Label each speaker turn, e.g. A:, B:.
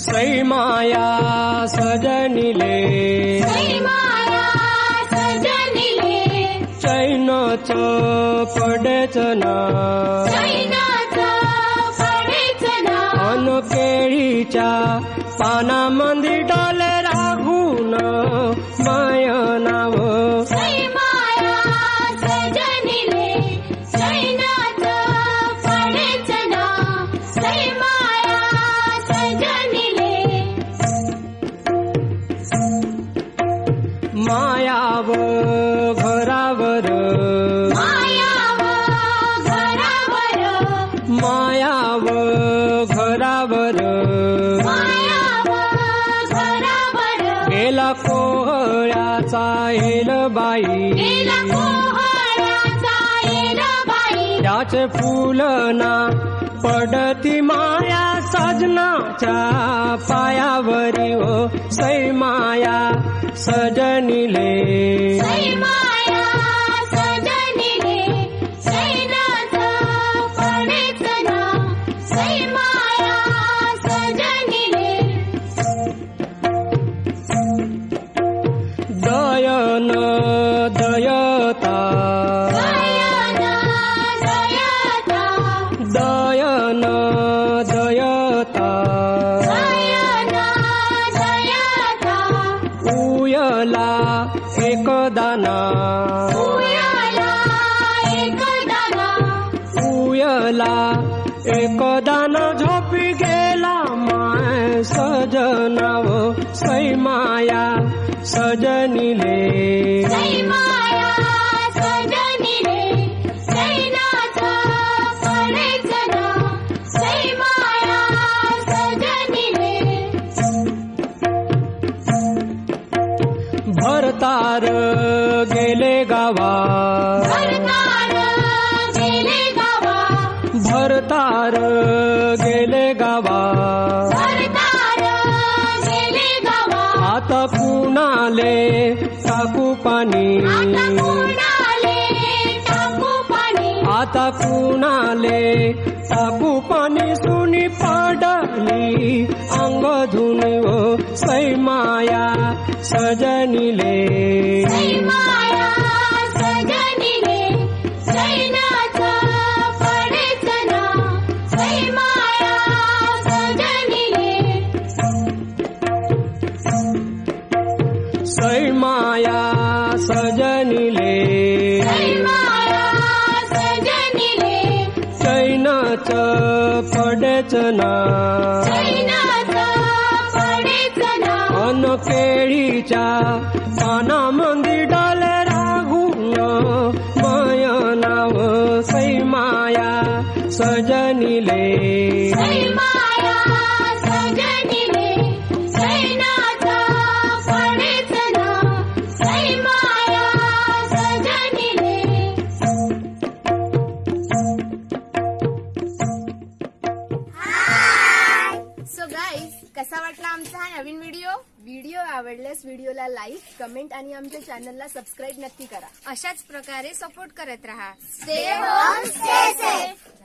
A: सई माया सजनिले चैनच पडेच ना अन केळीच्या पानामंदी डोले राखून माय नाव मायाव घरावर मायाव घरावर गेला कोहळ्याचा हेलबाई त्याचे फुलना पडती माया सजनाच्या पायावरी ओ सई माया सजनिले दयन दयता दयन दयता उयला एक दाना उयला एक दाना झोपी गेला माय सजनाव सई माया सजनिले भरतार गेले गावा भरतार गेले गावा आता कुणाले टाकू पाणी आता कुणाले टाकू पाणी सुनी पडली अंग धुनी ओ सई माया सजनिले सई माया सजनिले चैनच पडेच ना अन केळीच्या पानामंदी डोले राखून माय नाव सई माया सजनिले
B: कसा वाटला आमचा हा नवीन व्हिडिओ आवडल्यास व्हिडिओला लाईक कमेंट आणि आमच्या चॅनलला सबस्क्राईब नक्की करा.
C: अशाच प्रकारे सपोर्ट करत रहा.
D: Stay home, stay safe.